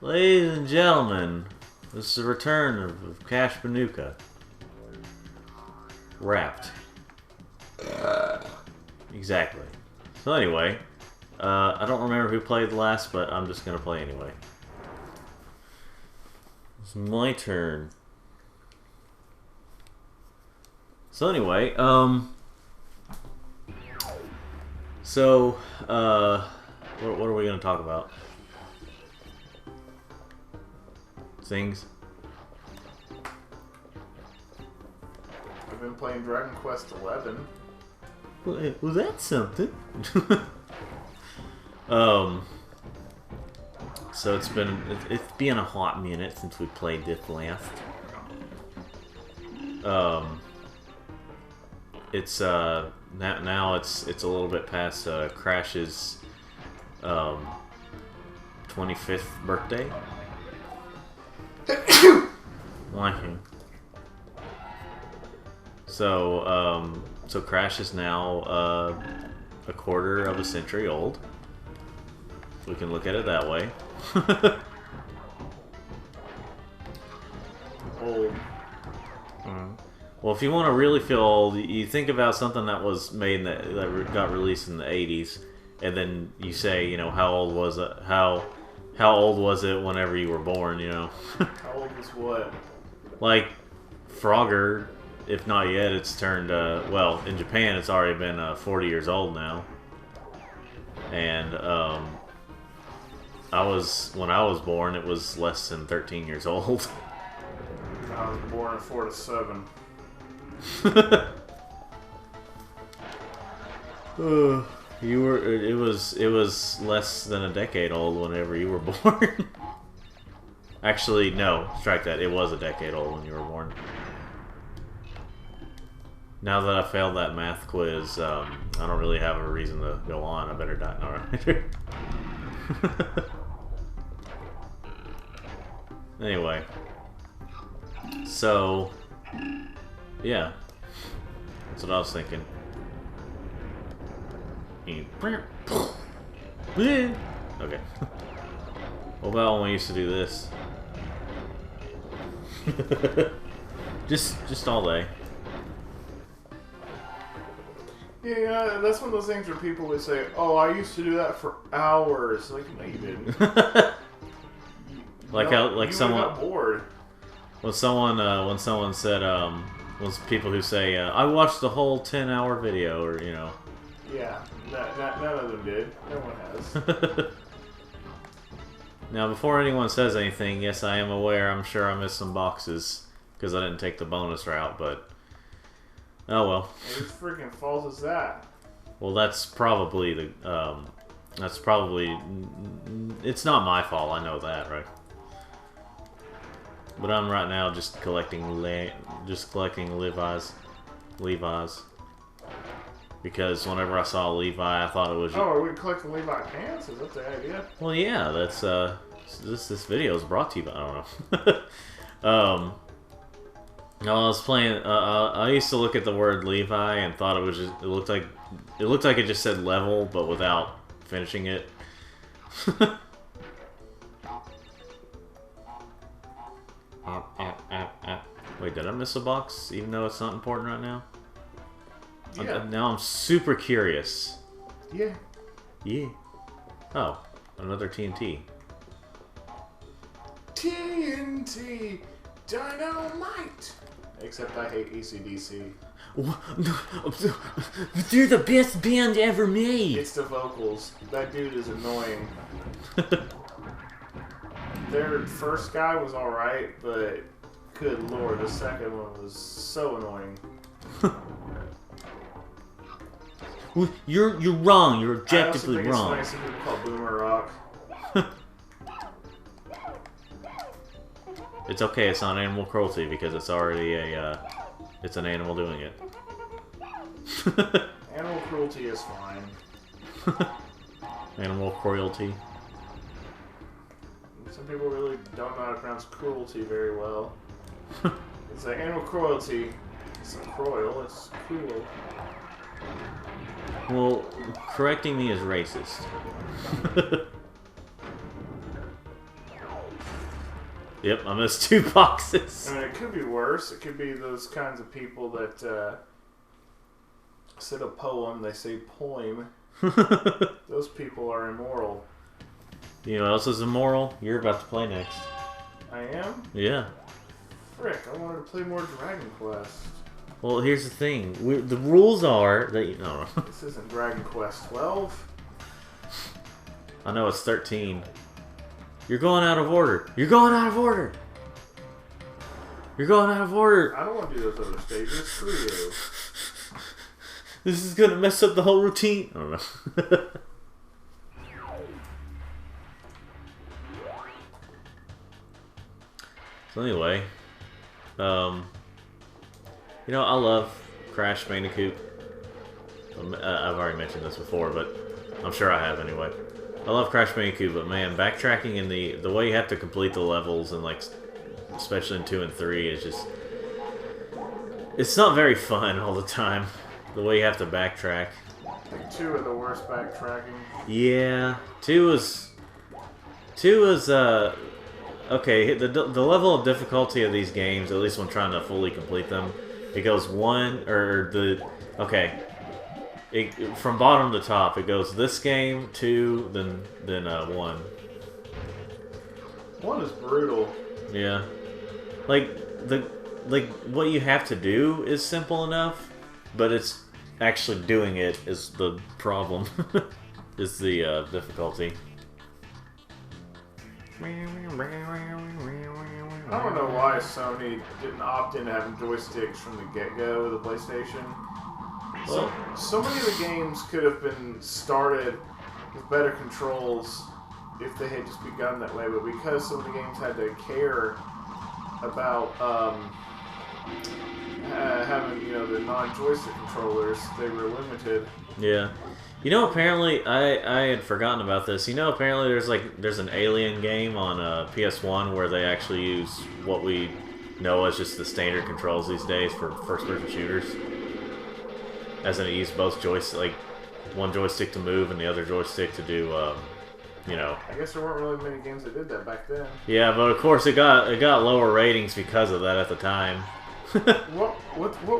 Ladies and gentlemen, this is the return of Cash Banuka. Wrapped. Exactly. So anyway, I don't remember who played last, but I'm just gonna play anyway. It's my turn. So anyway, what are we gonna talk about? Things. I've been playing Dragon Quest XI. Well, that's something. So it's been a hot minute since we played this last. It's now it's a little bit past Crash's 25th birthday. Liking. So Crash is now a quarter of a century old. We can look at it that way. Old. Well, if you want to really feel old, you think about something that was made that got released in the 80s, and then you say, you know, how old was it? How old was it whenever you were born? You know. How old is what? Like Frogger, if not yet, it's turned. Well, in Japan, it's already been 40 years old now, and when I was born, it was less than 13 years old. I was born in 4 to 7. You were. It was less than a decade old whenever you were born. Actually, no. Strike that. It was a decade old when you were born. Now that I failed that math quiz, I don't really have a reason to go on. I better die. Alright. Anyway. So, yeah. That's what I was thinking. Okay. What about when we used to do this? just all day. Yeah, that's one of those things where people would say, "Oh, I used to do that for hours." Like, no, you didn't. Someone got bored. When someone said, people who say, I watched the whole 10-hour video, or, you know. Yeah, none of them did. No one has. Now, before anyone says anything, yes, I am aware. I'm sure I missed some boxes, because I didn't take the bonus route, but... Oh, well. Whose freaking fault is that? Well, that's probably the... It's not my fault, I know that, right? But I'm right now just collecting Levi's. Because whenever I saw Levi, I thought it was... Oh, are we collecting Levi pants? Is that the idea? Well, yeah, that's, this video is brought to you by... I don't know. I was playing... I used to look at the word Levi and thought it was just... It looked like it just said level, but without finishing it. Wait, did I miss a box, even though it's not important right now? Yeah. Now I'm super curious. Yeah. Yeah. Oh, another TNT. TNT Dynamite! Except I hate AC/DC. They're the best band ever made! It's the vocals. That dude is annoying. Their first guy was alright, but good lord, the second one was so annoying. You're wrong. You're objectively wrong. I also think it's funny some people call Boomer Rock. It's okay. It's not animal cruelty because it's already it's an animal doing it. Animal cruelty is fine. Animal cruelty. Some people really don't know how to pronounce cruelty very well. It's like animal cruelty. It's not cruel, it's cruel. Well, correcting me is racist. Yep, I missed 2 boxes. I mean, it could be worse. It could be those kinds of people that said a poem, they say poem. Those people are immoral. You know what else is immoral? You're about to play next. I am? Yeah. Frick, I wanted to play more Dragon Quest. Well, here's the thing. The rules are that you know. This isn't Dragon Quest 12. I know it's 13. You're going out of order. You're going out of order. You're going out of order. I don't want to do those other stages. Screw you. This is gonna mess up the whole routine. I don't know. So anyway, you know, I love Crash Bandicoot. I've already mentioned this before, but I'm sure I have anyway. I love Crash Bandicoot, but man, backtracking in the way you have to complete the levels, and like, especially in 2 and 3, is just, it's not very fun all the time. The way you have to backtrack. I think 2 are the worst backtracking. Yeah, 2 is okay. The level of difficulty of these games, at least when trying to fully complete them, it goes 1 or the okay. From bottom to top, it goes this game, 2, then 1. 1 is brutal. Yeah, like what you have to do is simple enough, but it's actually doing it is the problem. Is the difficulty. I don't know why Sony didn't opt into having joysticks from the get-go of the PlayStation. So many of the games could have been started with better controls if they had just begun that way, but because some of the games had to care about having, you know, the non-joystick controllers, they were limited. Yeah. You know, apparently, I had forgotten about this. You know, apparently there's an Alien game on PS1 where they actually use what we know as just the standard controls these days for first-person shooters. As in, it used both joysticks, like one joystick to move and the other joystick to do, you know. I guess there weren't really many games that did that back then. Yeah, but of course it got lower ratings because of that at the time. What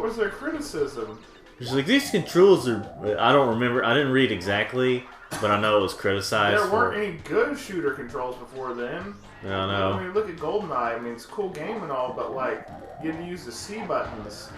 was their criticism? It's like, these controls are... I don't remember. I didn't read exactly, but I know it was criticized. There weren't any good shooter controls before then. I don't know. I mean, look at GoldenEye. I mean, it's a cool game and all, but, like, you had to use the C buttons.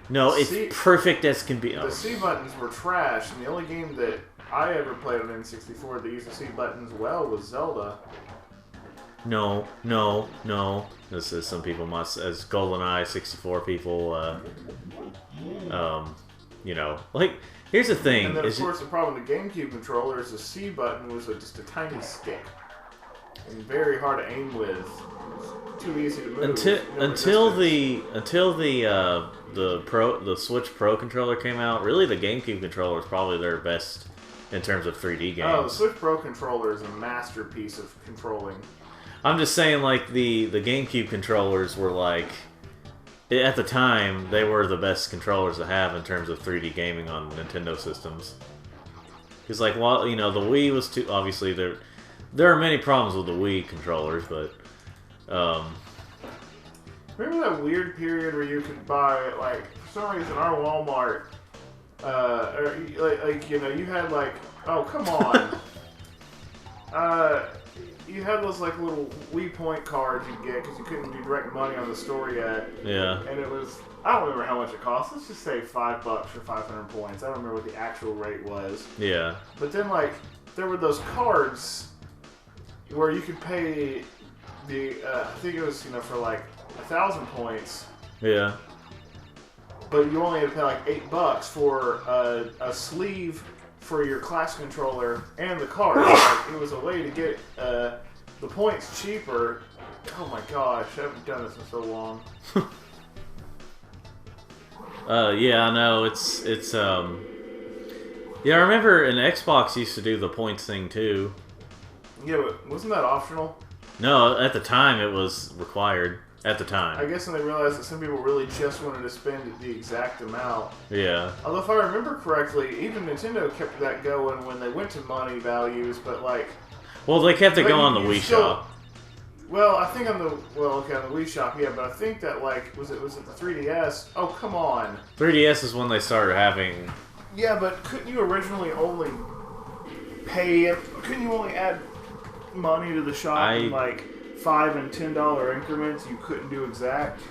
No, it's perfect as can be. The C buttons were trash, and the only game that I ever played on N64 that used the C buttons well was Zelda. No. This is some people must, as GoldenEye 64 people, you know, like, here's the thing. And then, of course, the problem with the GameCube controller is the C button was just a tiny stick. And very hard to aim with. Too easy to move. Until the Switch Pro controller came out, really the GameCube controller is probably their best in terms of 3D games. Oh, the Switch Pro controller is a masterpiece of controlling. I'm just saying, like, the GameCube controllers were like, at the time, they were the best controllers to have in terms of 3D gaming on Nintendo systems. Because, like, while, you know, the Wii was too... Obviously, there are many problems with the Wii controllers, but... Remember that weird period where you could buy, like, for some reason, our Walmart, like, you know, you had, like... Oh, come on! You had those, like, little Wii Point cards you'd get because you couldn't do direct money on the store yet. Yeah. And it was, I don't remember how much it cost. Let's just say $5 for 500 points. I don't remember what the actual rate was. Yeah. But then, like, there were those cards where you could pay the, I think it was, you know, for, like, 1,000 points. Yeah. But you only had to pay, like, $8 for a sleeve for your class controller and the card. Like, it was a way to get the points cheaper. Oh my gosh, I haven't done this in so long. Yeah, I know. It's yeah, I remember an Xbox used to do the points thing too. Yeah, but wasn't that optional? No, at the time it was required. At the time. I guess when they realized that some people really just wanted to spend the exact amount. Yeah. Although if I remember correctly, even Nintendo kept that going when they went to money values, but like... Well, they kept it going on the Wii Shop. Well, I think on the on the Wii Shop, yeah, but I think that like was it the 3DS? Oh, come on. 3DS is when they started having. Yeah, but couldn't you originally only pay it? Couldn't you only add money to the shop in like $5 and $10 increments? You couldn't do exact.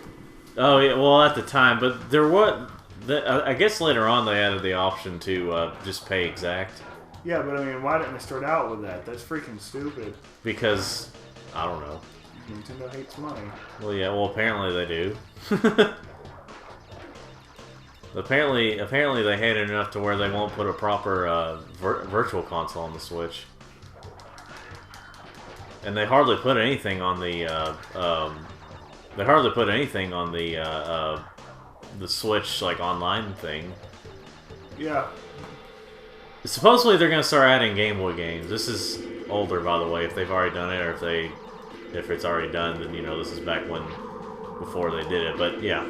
Oh yeah, well at the time, but there was. I guess later on they added the option to just pay exact. Yeah, but I mean, why didn't they start out with that? That's freaking stupid. Because I don't know. Nintendo hates money. Well, yeah. Well, apparently they do. apparently they hate it enough to where they won't put a proper virtual console on the Switch. And they hardly put anything on the. They hardly put anything on the Switch like online thing. Yeah. Supposedly they're gonna start adding Game Boy games. This is older, by the way. If they've already done it, or if it's already done, then you know this is back before they did it. But yeah,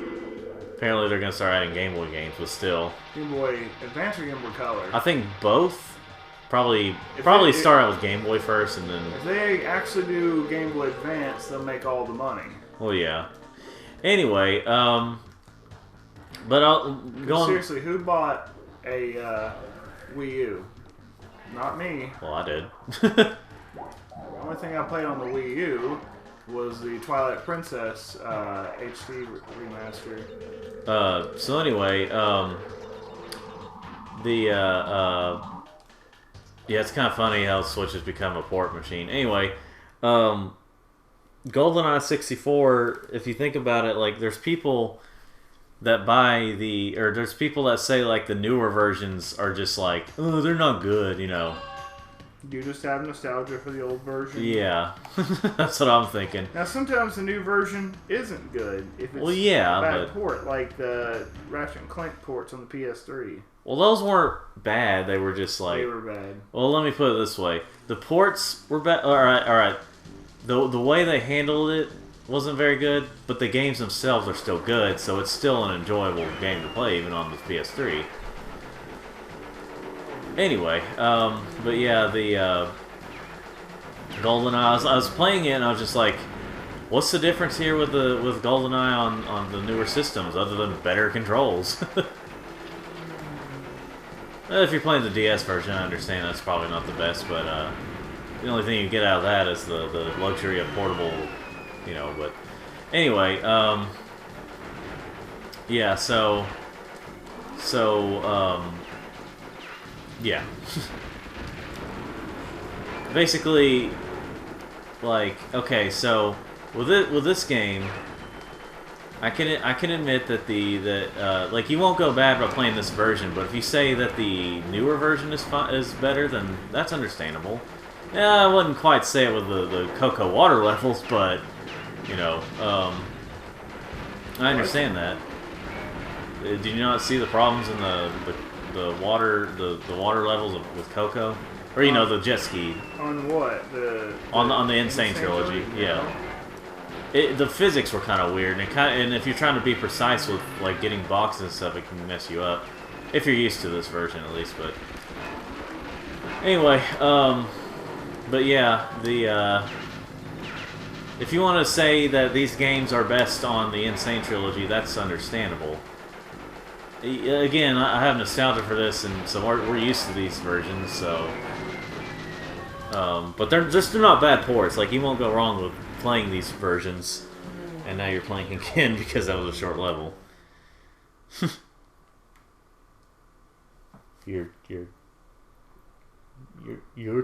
apparently they're gonna start adding Game Boy games. But still, Game Boy Advance or Game Boy Color? I think both. Probably start out with Game Boy first, and then if they actually do Game Boy Advance, they'll make all the money. Well, yeah. Anyway, but seriously, who bought a Wii U? Not me. Well, I did. The only thing I played on the Wii U was the Twilight Princess HD remaster. So anyway, yeah, it's kind of funny how Switch has become a port machine. Anyway, GoldenEye 64, if you think about it, like, there's people that there's people that say, like, the newer versions are just like, oh, they're not good, you know. You just have nostalgia for the old version? Yeah, that's what I'm thinking. Now, sometimes the new version isn't good if it's a bad port, like the Ratchet and Clank ports on the PS3. Well, those weren't bad. They were just like... They were bad. Well, let me put it this way. The ports were bad. Alright. The way they handled it wasn't very good, but the games themselves are still good, so it's still an enjoyable game to play, even on the PS3. Anyway, but yeah, the GoldenEye, I was playing it and I was just like, what's the difference here with GoldenEye on the newer systems, other than better controls? If you're playing the DS version, I understand that's probably not the best, but the only thing you get out of that is the luxury of portable, you know, but anyway, yeah, yeah. Basically, like, okay, so with this game, I can admit that like, you won't go bad by playing this version, but if you say that the newer version is better, then that's understandable. Yeah, I wouldn't quite say it with the cocoa water levels, but you know, I understand that. Did you not see the problems in the water levels with Coco, or you know, the jet ski? On what? On the Insane trilogy, yeah. The physics were kind of weird, and if you're trying to be precise with like getting boxes and stuff, it can mess you up. If you're used to this version, at least. But anyway, but yeah, if you want to say that these games are best on the Insane trilogy, that's understandable. Again, I have nostalgia for this, and so we're used to these versions. So, but they're not bad ports. Like, you won't go wrong with playing these versions, and now you're playing again because that was a short level. Your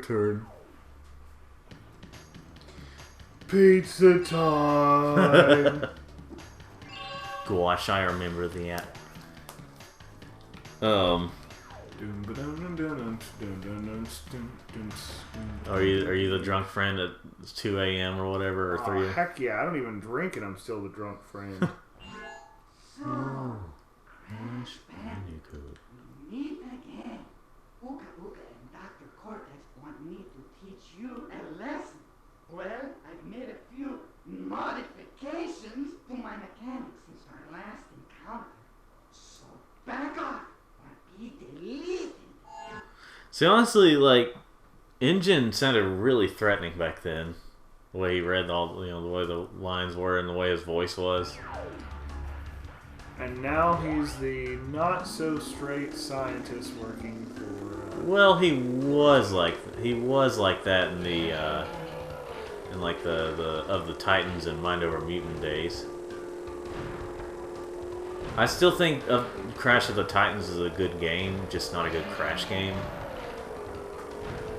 turn. Pizza time. Gosh, I remember that. Are you the drunk friend at 2 a.m. or whatever, or 3? Heck yeah, I don't even drink and I'm still the drunk friend. Oh, Crash Bandicoot. Meet again. Ooga Booga and Dr. Cortex want me to teach you a lesson. Well, I've made a few modifications to my mechanics since our last encounter. So back off or be deleted. See, honestly, like, Engine sounded really threatening back then. The way he read all, the way the lines were and the way his voice was. And now he's the not so straight scientist working for. Well, he was like that in the like the of the Titans and Mind Over Mutant days. I still think Crash of the Titans is a good game, just not a good Crash game.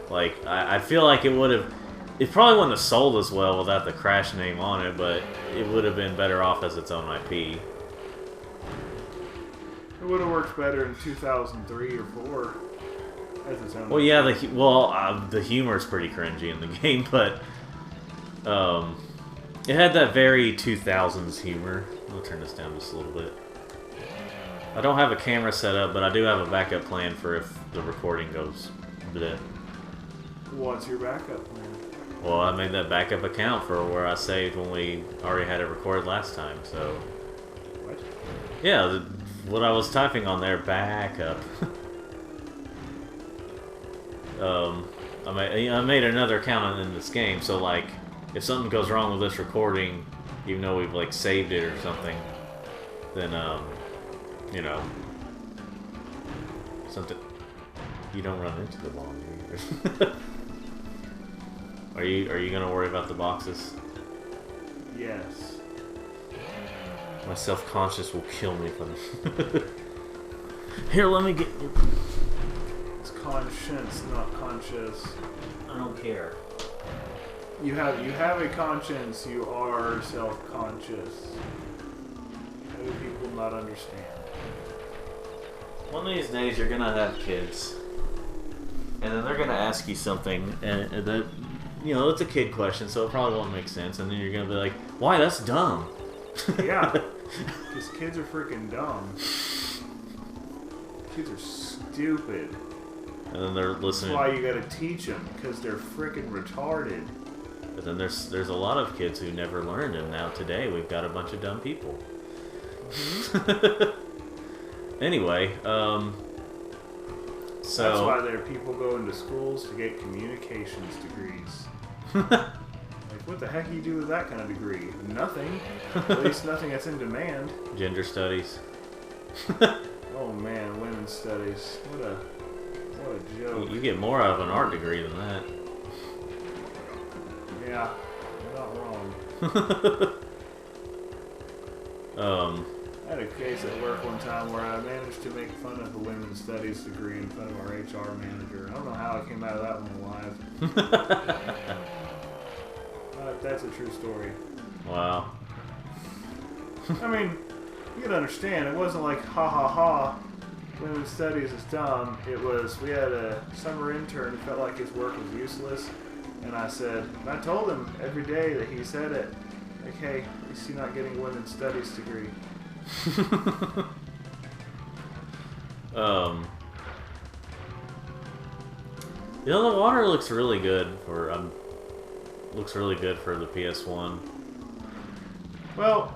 Like, I feel like it would have... It probably wouldn't have sold as well without the Crash name on it, but it would have been better off as its own IP. It would have worked better in 2003 or 4 as its own Well, IP. yeah, the humor is pretty cringy in the game, but... it had that very 2000s humor. I'll turn this down just a little bit. I don't have a camera set up, but I do have a backup plan for if the recording goes bleh. What's your backup plan? Well, I made that backup account for where I saved when we already had it recorded last time, so... What? Yeah, what I was typing on there, backup. I made another account in this game, so like, if something goes wrong with this recording, even though we've like saved it or something, then you know, something you don't run into the wall either. Are you gonna worry about the boxes? Yes. My self-conscious will kill me from. Here, let me get. It's conscience, not conscious. I don't care. You have a conscience. You are self-conscious. How do people not understand? One of these days, you're gonna have kids, and then they're gonna ask you something, and that, it's a kid question, so it probably won't make sense, and then you're gonna be like, "Why? That's dumb." Yeah, because kids are freaking dumb. Kids are stupid. And then they're listening. That's why you gotta teach them, because they're freaking retarded. But then there's a lot of kids who never learned, and now today we've got a bunch of dumb people. Anyway, so that's why there are people going to schools to get communications degrees. Like, what the heck do you do with that kind of degree? Nothing. At least nothing that's in demand. Gender studies. Oh man, women's studies. What a joke. You get more out of an art degree than that. Yeah, you're not wrong. I had a case at work one time where I managed to make fun of the women's studies degree in front of our HR manager. I don't know how I came out of that one alive. That's a true story. Wow. I mean, you can understand, it wasn't like, ha ha ha, women's studies is dumb. It was, we had a summer intern who felt like his work was useless. And I told him every day that he said it, like, hey, is he not getting a women's studies degree? The water looks really good for the PS1. Well,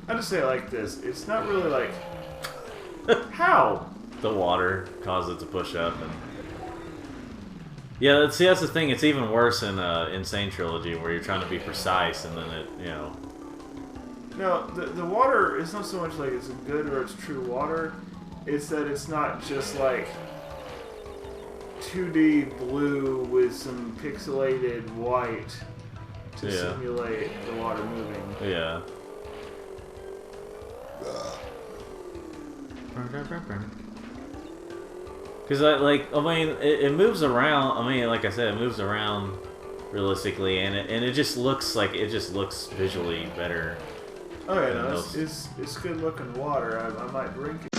I just say it like this. It's not really like how The water caused it to push up, and yeah, see, that's the thing. It's even worse in Insane Trilogy, where you're trying to be precise, and then it, No, the water is not so much like it's good or it's true water. It's that it's not just like 2D blue with some pixelated white to simulate the water moving. Yeah. Because it moves around. I mean, like I said, it moves around realistically, and it just looks visually better. Oh yeah, no, it's good looking water. I might drink it.